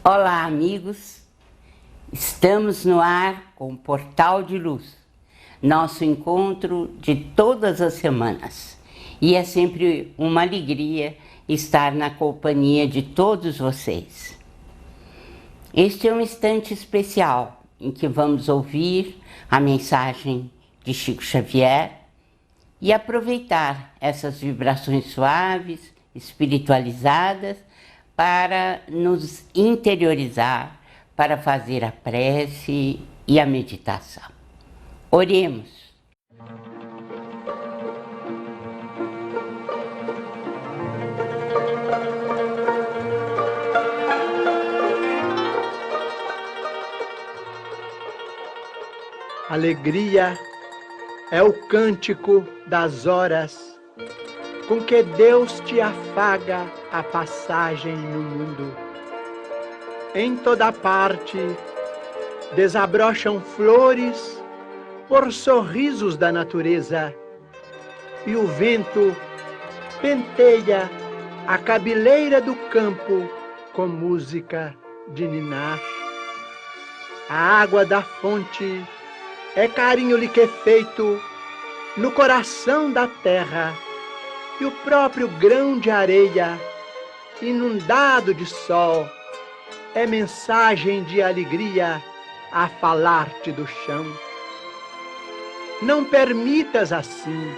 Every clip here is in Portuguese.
Olá, amigos! Estamos no ar com o Portal de Luz, nosso encontro de todas as semanas. E é sempre uma alegria estar na companhia de todos vocês. Este é um instante especial em que vamos ouvir a mensagem de Chico Xavier e aproveitar essas vibrações suaves, espiritualizadas, para nos interiorizar, para fazer a prece e a meditação. Oremos. Alegria é o cântico das horas com que Deus te afaga a passagem no mundo. Em toda parte desabrocham flores por sorrisos da natureza, e o vento penteia a cabeleira do campo com música de ninar. A água da fonte é carinho liquefeito no coração da terra, e o próprio grão de areia, inundado de sol, é mensagem de alegria a falar-te do chão. Não permitas assim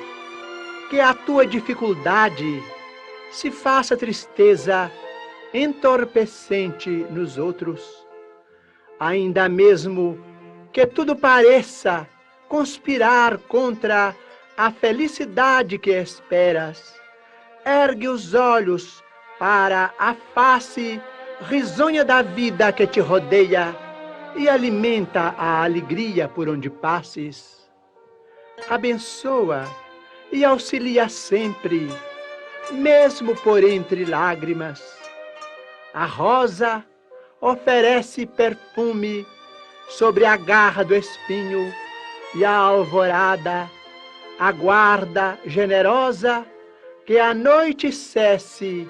que a tua dificuldade se faça tristeza entorpecente nos outros. Ainda mesmo que tudo pareça conspirar contra a felicidade que esperas, ergue os olhos para a face risonha da vida que te rodeia e alimenta a alegria por onde passes. Abençoa e auxilia sempre, mesmo por entre lágrimas. A rosa oferece perfume sobre a garra do espinho, e a alvorada aguarda generosa que a noite cesse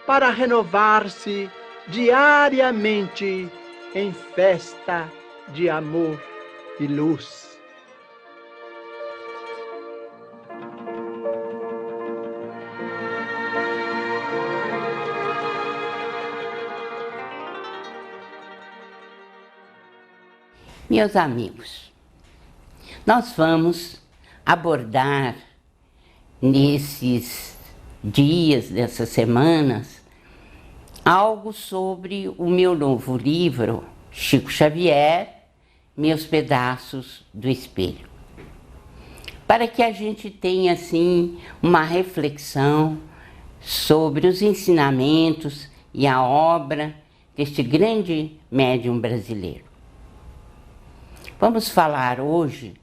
para renovar-se diariamente em festa de amor e luz. Meus amigos, nós vamos abordar nesses dias, nessas semanas, algo sobre o meu novo livro, Chico Xavier, Meus Pedaços do Espelho. Para que a gente tenha, assim, uma reflexão sobre os ensinamentos e a obra deste grande médium brasileiro. Vamos falar hoje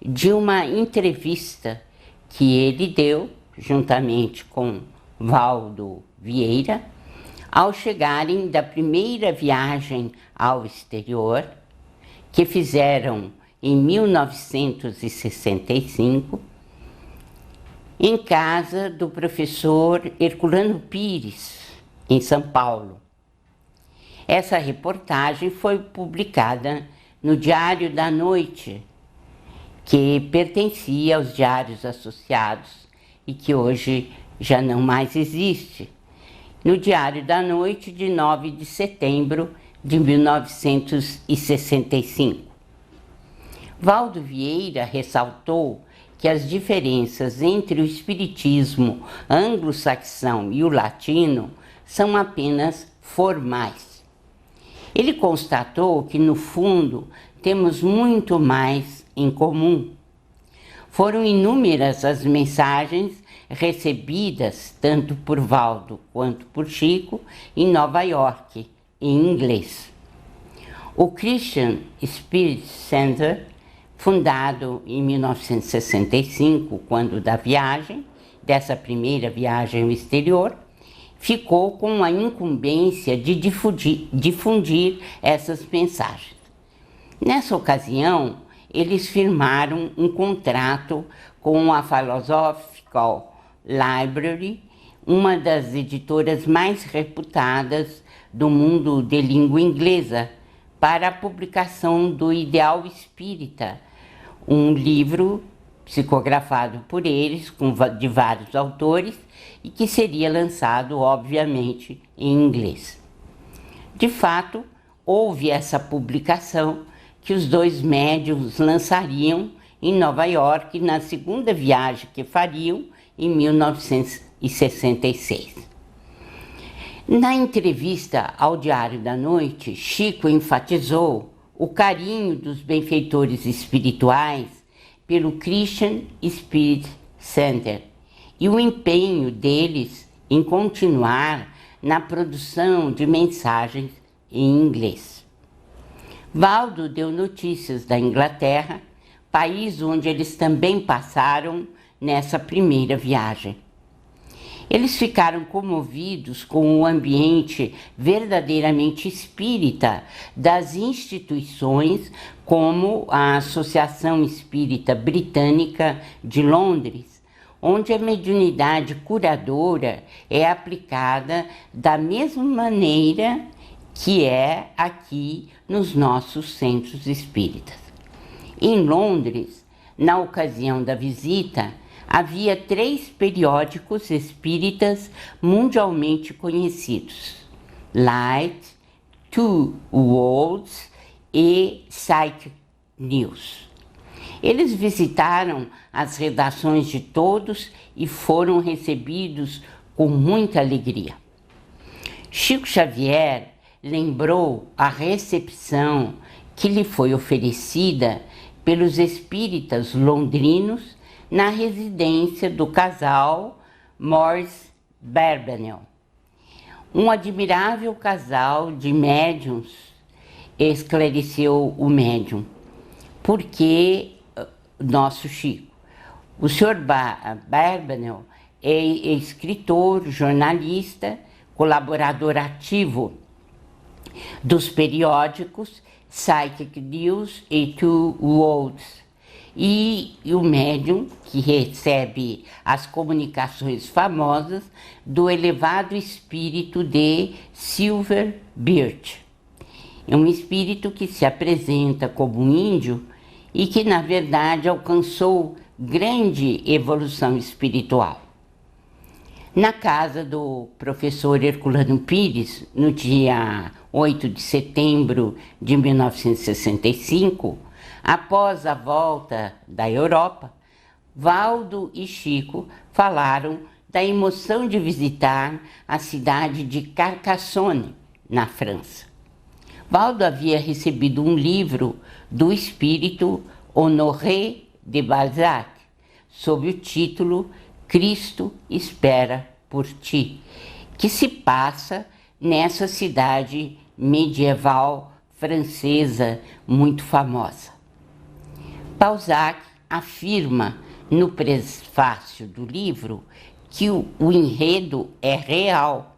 de uma entrevista que ele deu, juntamente com Valdo Vieira, ao chegarem da primeira viagem ao exterior, que fizeram em 1965, em casa do professor Herculano Pires, em São Paulo. Essa reportagem foi publicada no Diário da Noite, que pertencia aos Diários Associados e que hoje já não mais existe, no Diário da Noite de 9 de setembro de 1965. Valdo Vieira ressaltou que as diferenças entre o espiritismo anglo-saxão e o latino são apenas formais. Ele constatou que, no fundo, temos muito mais em comum. Foram inúmeras as mensagens recebidas, tanto por Valdo quanto por Chico, em Nova York, em inglês. O Christian Spirit Center, fundado em 1965, quando dessa primeira viagem ao exterior, ficou com a incumbência de difundir essas mensagens. Nessa ocasião, eles firmaram um contrato com a Philosophical Library, uma das editoras mais reputadas do mundo de língua inglesa para a publicação do Ideal Espírita, um livro psicografado por eles, de vários autores, e que seria lançado, obviamente, em inglês. De fato, houve essa publicação que os dois médiuns lançariam em Nova York na segunda viagem que fariam em 1966. Na entrevista ao Diário da Noite, Chico enfatizou o carinho dos benfeitores espirituais pelo Christian Spirit Center e o empenho deles em continuar na produção de mensagens em inglês. Valdo deu notícias da Inglaterra, país onde eles também passaram nessa primeira viagem. Eles ficaram comovidos com o ambiente verdadeiramente espírita das instituições como a Associação Espírita Britânica de Londres, onde a mediunidade curadora é aplicada da mesma maneira que é aqui nos nossos centros espíritas. Em Londres, na ocasião da visita, havia 3 periódicos espíritas mundialmente conhecidos: Light, Two Worlds e Psychic News. Eles visitaram as redações de todos e foram recebidos com muita alegria. Chico Xavier lembrou a recepção que lhe foi oferecida pelos espíritas londrinos na residência do casal Morris Barbanel. Um admirável casal de médiuns, esclareceu o médium, porque nosso Chico, o Sr. Barbanel é escritor, jornalista, colaborador ativo dos periódicos Psychic News e Two Worlds, e o médium que recebe as comunicações famosas do elevado espírito de Silver Birch. É um espírito que se apresenta como um índio e que, na verdade, alcançou grande evolução espiritual. Na casa do professor Herculano Pires, no dia 8 de setembro de 1965, após a volta da Europa, Valdo e Chico falaram da emoção de visitar a cidade de Carcassonne, na França. Valdo havia recebido um livro do espírito Honoré de Balzac, sob o título Cristo Espera por Ti, que se passa nessa cidade medieval francesa muito famosa. Balzac afirma no prefácio do livro que o enredo é real.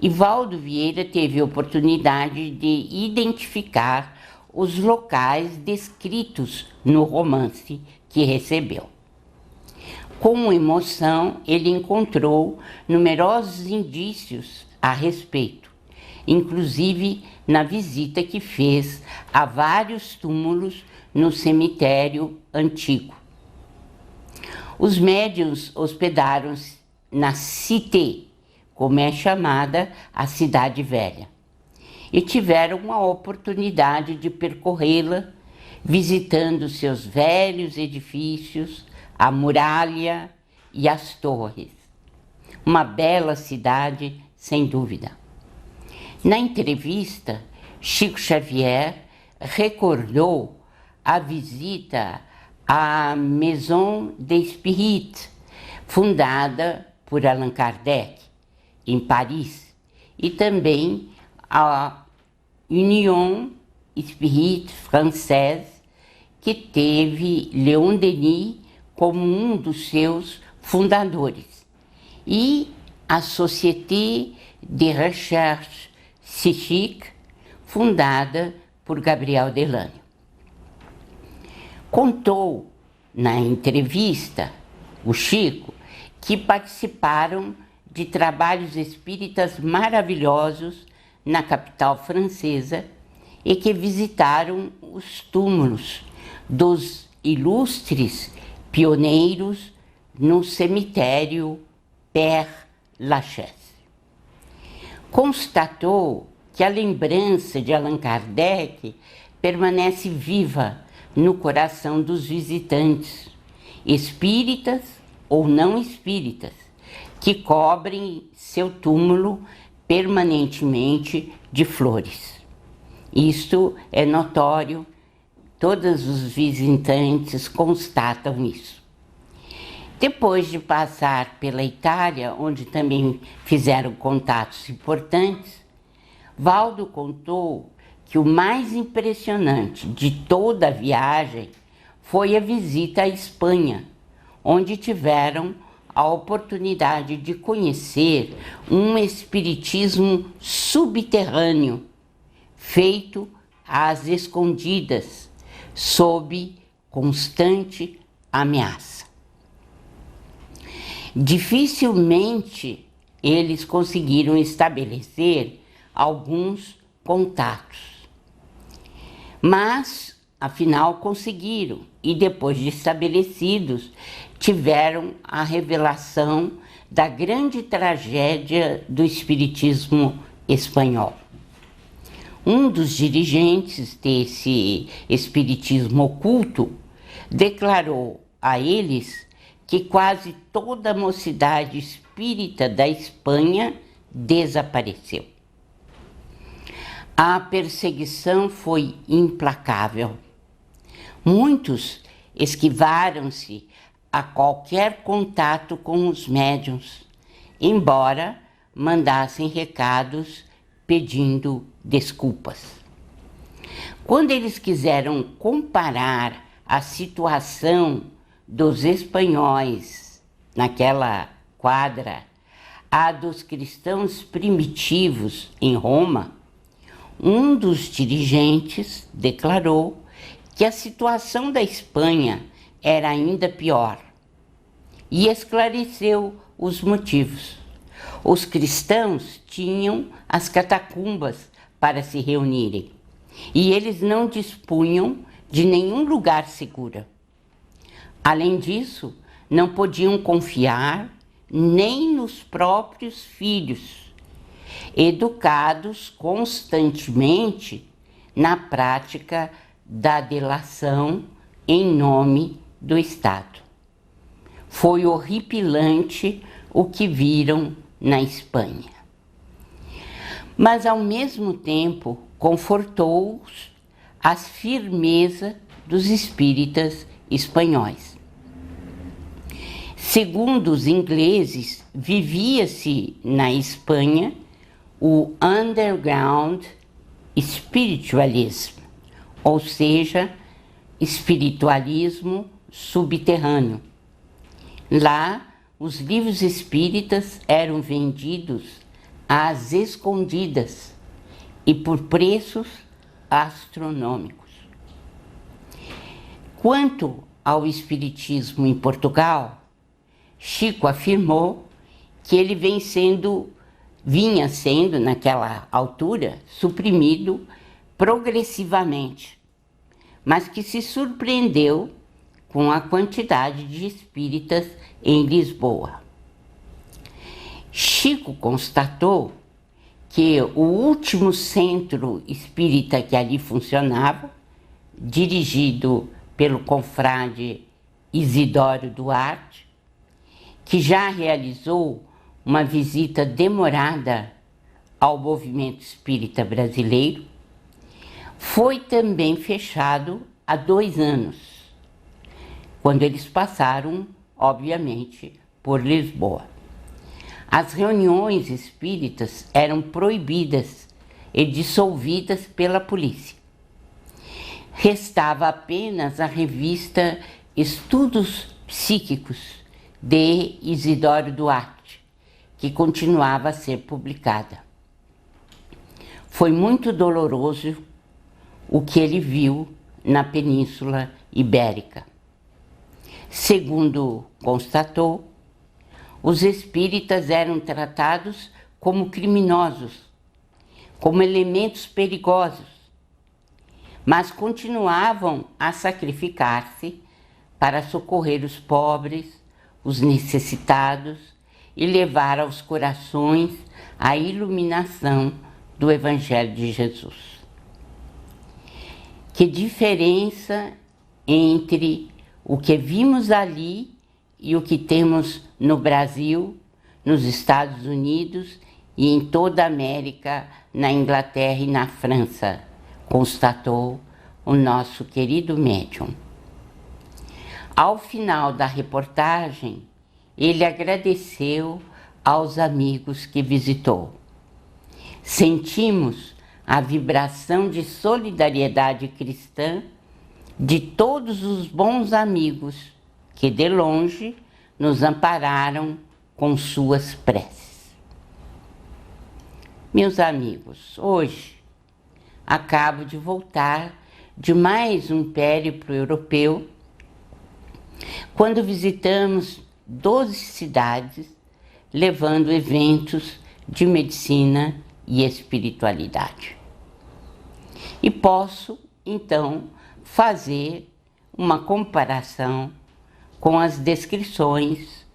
E Valdo Vieira teve a oportunidade de identificar os locais descritos no romance que recebeu. Com emoção, ele encontrou numerosos indícios a respeito, inclusive na visita que fez a vários túmulos no cemitério antigo. Os médiuns hospedaram-se na Cité, como é chamada a Cidade Velha, e tiveram a oportunidade de percorrê-la, visitando seus velhos edifícios, a muralha e as torres. Uma bela cidade, sem dúvida. Na entrevista, Chico Xavier recordou a visita à Maison des Spirites, fundada por Allan Kardec, em Paris, e também a Union Spirit Française, que teve Leon Denis como um dos seus fundadores, e a Société de Recherche Psychique, fundada por Gabriel Delany. Contou na entrevista, o Chico, que participaram de trabalhos espíritas maravilhosos na capital francesa e que visitaram os túmulos dos ilustres pioneiros no cemitério Père Lachaise. Constatou que a lembrança de Allan Kardec permanece viva no coração dos visitantes, espíritas ou não espíritas, que cobrem seu túmulo permanentemente de flores. Isto é notório, todos os visitantes constatam isso. Depois de passar pela Itália, onde também fizeram contatos importantes, Valdo contou que o mais impressionante de toda a viagem foi a visita à Espanha, onde tiveram a oportunidade de conhecer um espiritismo subterrâneo, feito às escondidas, sob constante ameaça. Dificilmente eles conseguiram estabelecer alguns contatos, mas afinal conseguiram, e depois de estabelecidos, tiveram a revelação da grande tragédia do espiritismo espanhol. Um dos dirigentes desse espiritismo oculto declarou a eles que quase toda a mocidade espírita da Espanha desapareceu. A perseguição foi implacável. Muitos esquivaram-se a qualquer contato com os médiuns, embora mandassem recados pedindo desculpas. Quando eles quiseram comparar a situação dos espanhóis naquela quadra à dos cristãos primitivos em Roma, um dos dirigentes declarou que a situação da Espanha era ainda pior e esclareceu os motivos. Os cristãos tinham as catacumbas para se reunirem e eles não dispunham de nenhum lugar seguro. Além disso, não podiam confiar nem nos próprios filhos, educados constantemente na prática da delação em nome do Estado. Foi horripilante o que viram na Espanha. Mas, ao mesmo tempo, confortou-os a firmeza dos espíritas espanhóis. Segundo os ingleses, vivia-se na Espanha o underground spiritualism, ou seja, espiritualismo subterrâneo. Lá, os livros espíritas eram vendidos às escondidas e por preços astronômicos. Quanto ao espiritismo em Portugal, Chico afirmou que ele vinha sendo, naquela altura, suprimido progressivamente, mas que se surpreendeu com a quantidade de espíritas em Lisboa. Chico constatou que o último centro espírita que ali funcionava, dirigido pelo confrade Isidoro Duarte, que já realizou uma visita demorada ao movimento espírita brasileiro, foi também fechado há 2 anos, quando eles passaram, obviamente, por Lisboa. As reuniões espíritas eram proibidas e dissolvidas pela polícia. Restava apenas a revista Estudos Psíquicos, de Isidoro Duarte, que continuava a ser publicada. Foi muito doloroso o que ele viu na Península Ibérica. Segundo constatou, os espíritas eram tratados como criminosos, como elementos perigosos, mas continuavam a sacrificar-se para socorrer os pobres, os necessitados e levar aos corações a iluminação do Evangelho de Jesus. Que diferença entre o que vimos ali e o que temos no Brasil, nos Estados Unidos e em toda a América, na Inglaterra e na França, constatou o nosso querido médium. Ao final da reportagem, ele agradeceu aos amigos que visitou. Sentimos a vibração de solidariedade cristã de todos os bons amigos que de longe nos ampararam com suas preces. Meus amigos, hoje acabo de voltar de mais um périplo europeu, quando visitamos 12 cidades, levando eventos de medicina e espiritualidade. E posso, então, fazer uma comparação com as descrições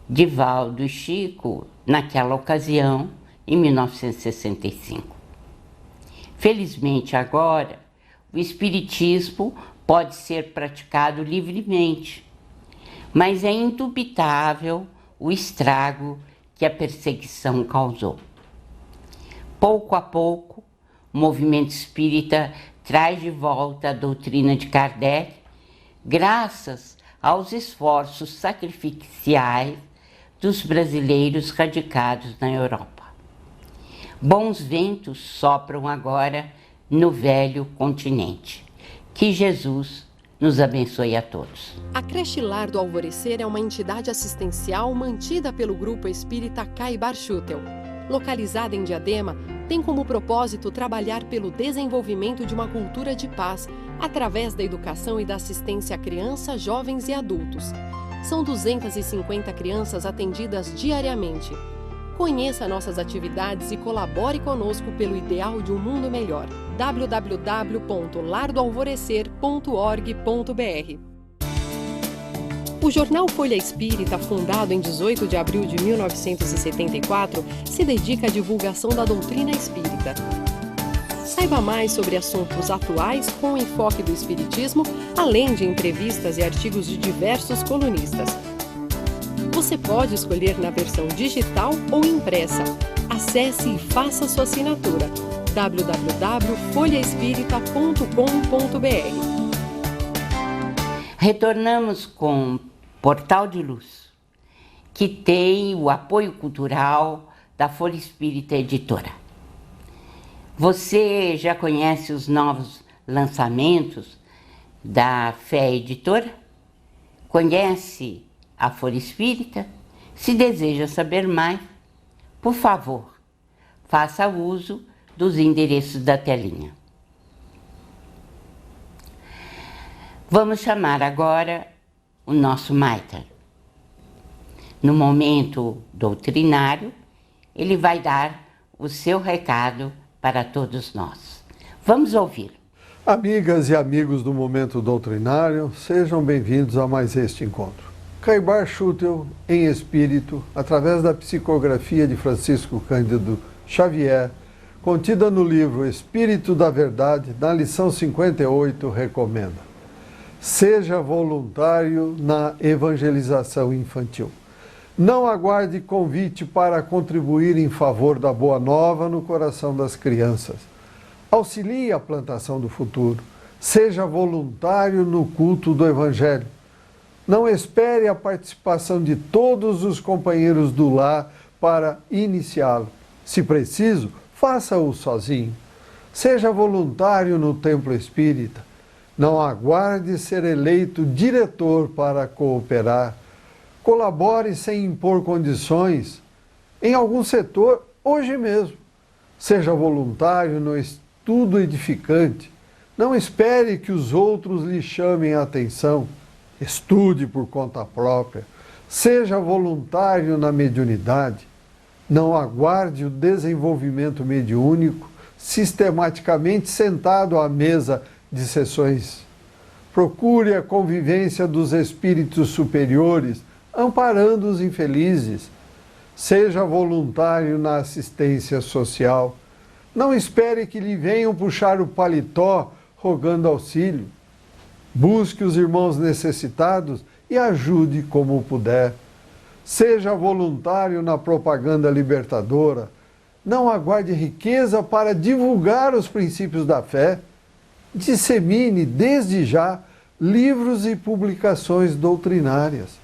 de Valdo e Chico naquela ocasião, em 1965. Felizmente agora, o espiritismo pode ser praticado livremente, mas é indubitável o estrago que a perseguição causou. Pouco a pouco, o movimento espírita traz de volta a doutrina de Kardec, graças aos esforços sacrificiais dos brasileiros radicados na Europa. Bons ventos sopram agora no velho continente. Que Jesus nos abençoe a todos. A Creche Lar do Alvorecer é uma entidade assistencial mantida pelo Grupo Espírita Caibar Schutel. Localizada em Diadema, tem como propósito trabalhar pelo desenvolvimento de uma cultura de paz, através da educação e da assistência a crianças, jovens e adultos. São 250 crianças atendidas diariamente. Conheça nossas atividades e colabore conosco pelo ideal de um mundo melhor. www.lardoalvorecer.org.br. O jornal Folha Espírita, fundado em 18 de abril de 1974, se dedica à divulgação da doutrina espírita. Saiba mais sobre assuntos atuais com o enfoque do espiritismo, além de entrevistas e artigos de diversos colunistas. Você pode escolher na versão digital ou impressa. Acesse e faça sua assinatura. www.folhaespírita.com.br. Retornamos com Portal de Luz, que tem o apoio cultural da Folha Espírita Editora. Você já conhece os novos lançamentos da Fé Editora? Conhece a Folha Espírita? Se deseja saber mais, por favor, faça uso dos endereços da telinha. Vamos chamar agora o nosso Maitar. No momento doutrinário, ele vai dar o seu recado para todos nós. Vamos ouvir. Amigas e amigos do Momento Doutrinário, sejam bem-vindos a mais este encontro. Caibar Schutel, em espírito, através da psicografia de Francisco Cândido Xavier, contida no livro Espírito da Verdade, na lição 58, recomenda: seja voluntário na evangelização infantil. Não aguarde convite para contribuir em favor da Boa Nova no coração das crianças. Auxilie a plantação do futuro. Seja voluntário no culto do Evangelho. Não espere a participação de todos os companheiros do lar para iniciá-lo. Se preciso, faça-o sozinho. Seja voluntário no templo espírita. Não aguarde ser eleito diretor para cooperar. Colabore sem impor condições em algum setor hoje mesmo. Seja voluntário no estudo edificante. Não espere que os outros lhe chamem a atenção. Estude por conta própria. Seja voluntário na mediunidade. Não aguarde o desenvolvimento mediúnico sistematicamente sentado à mesa de sessões. Procure a convivência dos espíritos superiores, amparando os infelizes. Seja voluntário na assistência social. Não espere que lhe venham puxar o paletó rogando auxílio. Busque os irmãos necessitados e ajude como puder. Seja voluntário na propaganda libertadora. Não aguarde riqueza para divulgar os princípios da fé. Dissemine, desde já, livros e publicações doutrinárias.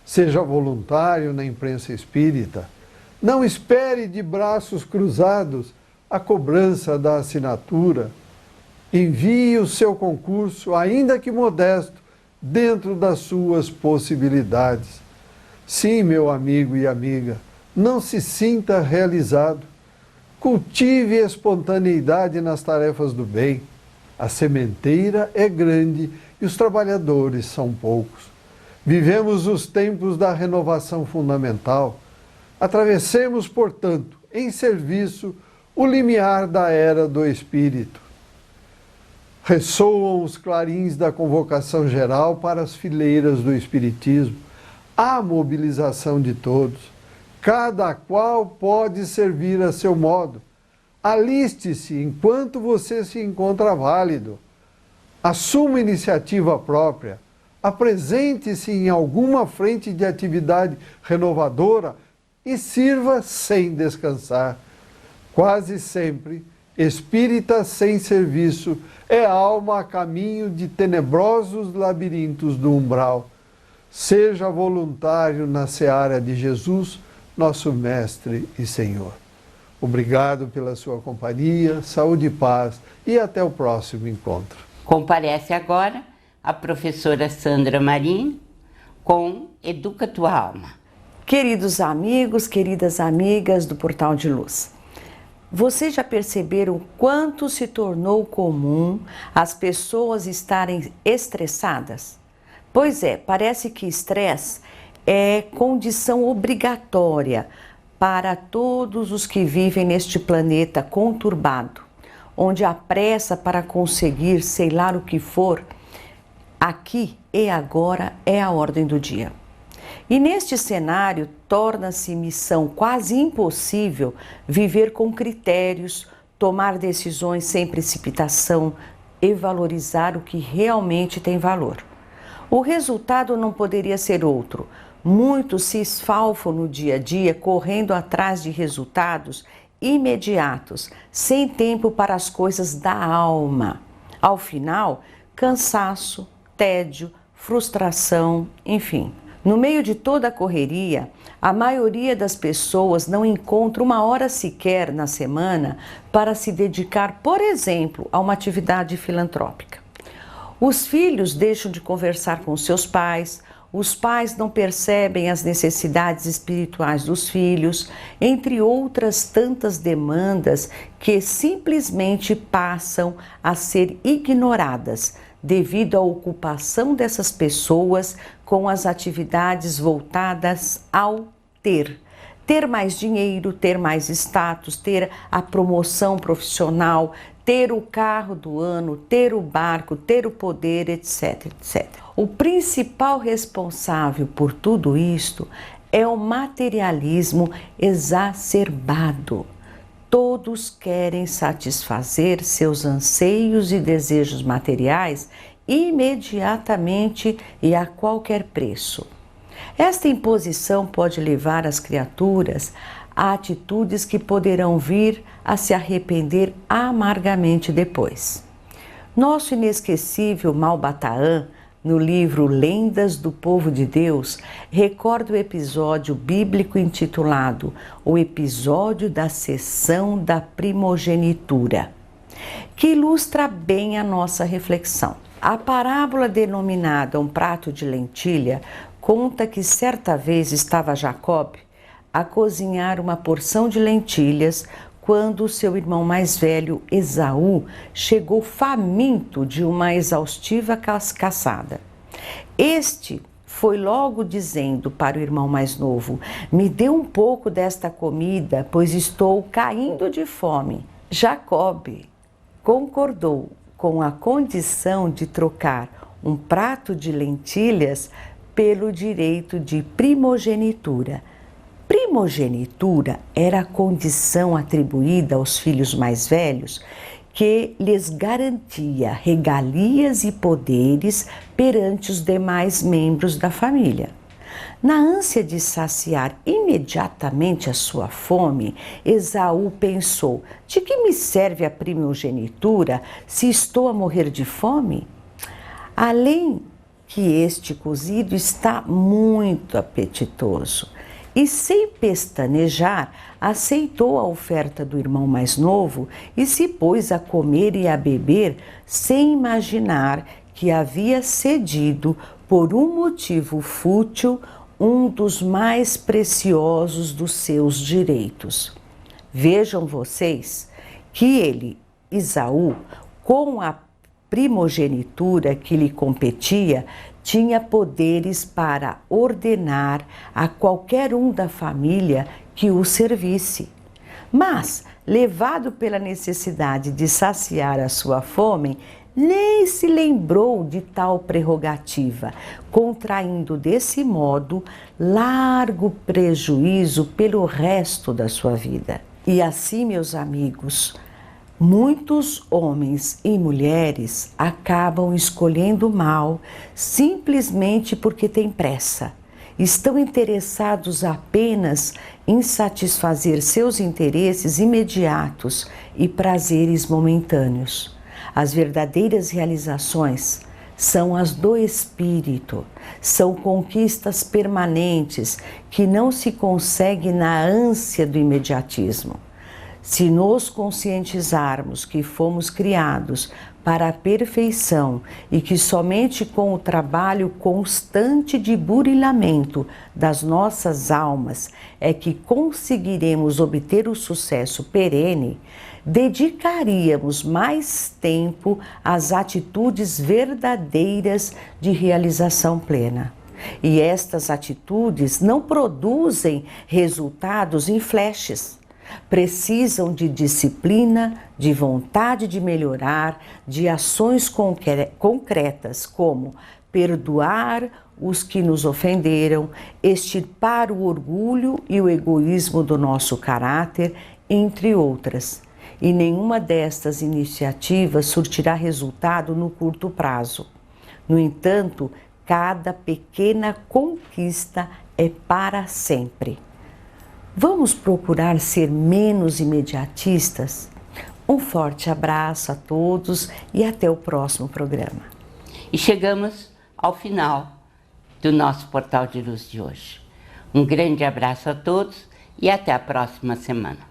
Seja voluntário na imprensa espírita. Não espere de braços cruzados a cobrança da assinatura. Envie o seu concurso, ainda que modesto, dentro das suas possibilidades. Sim, meu amigo e amiga, não se sinta realizado. Cultive espontaneidade nas tarefas do bem. A sementeira é grande e os trabalhadores são poucos. Vivemos os tempos da renovação fundamental. Atravessemos, portanto, em serviço, o limiar da era do Espírito. Ressoam os clarins da convocação geral para as fileiras do Espiritismo. Há mobilização de todos. Cada qual pode servir a seu modo. Aliste-se enquanto você se encontra válido. Assuma iniciativa própria. Apresente-se em alguma frente de atividade renovadora e sirva sem descansar. Quase sempre, espírita sem serviço é alma a caminho de tenebrosos labirintos do umbral. Seja voluntário na seara de Jesus, nosso Mestre e Senhor. Obrigado pela sua companhia, saúde e paz e até o próximo encontro. Comparece agora a professora Sandra Marinho com Educa Tua Alma. Queridos amigos, queridas amigas do Portal de Luz, vocês já perceberam o quanto se tornou comum as pessoas estarem estressadas? Pois é, parece que estresse é condição obrigatória para todos os que vivem neste planeta conturbado, onde a pressa para conseguir sei lá o que for, aqui e agora é a ordem do dia. E neste cenário torna-se missão quase impossível viver com critérios, tomar decisões sem precipitação e valorizar o que realmente tem valor. O resultado não poderia ser outro. Muitos se esfalfam no dia a dia correndo atrás de resultados imediatos, sem tempo para as coisas da alma. Ao final, cansaço, tédio, frustração, enfim. No meio de toda a correria, a maioria das pessoas não encontra uma hora sequer na semana para se dedicar, por exemplo, a uma atividade filantrópica. Os filhos deixam de conversar com seus pais, os pais não percebem as necessidades espirituais dos filhos, entre outras tantas demandas que simplesmente passam a ser ignoradas devido à ocupação dessas pessoas com as atividades voltadas ao ter. Ter mais dinheiro, ter mais status, ter a promoção profissional, ter o carro do ano, ter o barco, ter o poder, etc, etc. O principal responsável por tudo isto é o materialismo exacerbado. Todos querem satisfazer seus anseios e desejos materiais imediatamente e a qualquer preço. Esta imposição pode levar as criaturas a atitudes que poderão vir a se arrepender amargamente depois. Nosso inesquecível Malbataã, no livro Lendas do Povo de Deus, recorda o episódio bíblico intitulado O Episódio da Cessão da Primogenitura, que ilustra bem a nossa reflexão. A parábola denominada Um Prato de Lentilha conta que certa vez estava Jacob a cozinhar uma porção de lentilhas quando seu irmão mais velho, Esaú, chegou faminto de uma exaustiva caçada. Este foi logo dizendo para o irmão mais novo: me dê um pouco desta comida, pois estou caindo de fome. Jacobe concordou com a condição de trocar um prato de lentilhas pelo direito de primogenitura. Primogenitura era a condição atribuída aos filhos mais velhos que lhes garantia regalias e poderes perante os demais membros da família. Na ânsia de saciar imediatamente a sua fome, Esaú pensou: de que me serve a primogenitura se estou a morrer de fome? Além que este cozido está muito apetitoso. E sem pestanejar, aceitou a oferta do irmão mais novo e se pôs a comer e a beber sem imaginar que havia cedido por um motivo fútil um dos mais preciosos dos seus direitos. Vejam vocês que ele, Esaú, com a primogenitura que lhe competia, tinha poderes para ordenar a qualquer um da família que o servisse. Mas, levado pela necessidade de saciar a sua fome, nem se lembrou de tal prerrogativa, contraindo desse modo largo prejuízo pelo resto da sua vida. E assim, meus amigos, muitos homens e mulheres acabam escolhendo o mal simplesmente porque têm pressa. Estão interessados apenas em satisfazer seus interesses imediatos e prazeres momentâneos. As verdadeiras realizações são as do espírito, são conquistas permanentes que não se conseguem na ânsia do imediatismo. Se nos conscientizarmos que fomos criados para a perfeição e que somente com o trabalho constante de burilamento das nossas almas é que conseguiremos obter o sucesso perene, dedicaríamos mais tempo às atitudes verdadeiras de realização plena. E estas atitudes não produzem resultados em flashes. Precisam de disciplina, de vontade de melhorar, de ações concretas como perdoar os que nos ofenderam, extirpar o orgulho e o egoísmo do nosso caráter, entre outras. E nenhuma destas iniciativas surtirá resultado no curto prazo. No entanto, cada pequena conquista é para sempre. Vamos procurar ser menos imediatistas? Um forte abraço a todos e até o próximo programa. E chegamos ao final do nosso Portal de Luz de hoje. Um grande abraço a todos e até a próxima semana.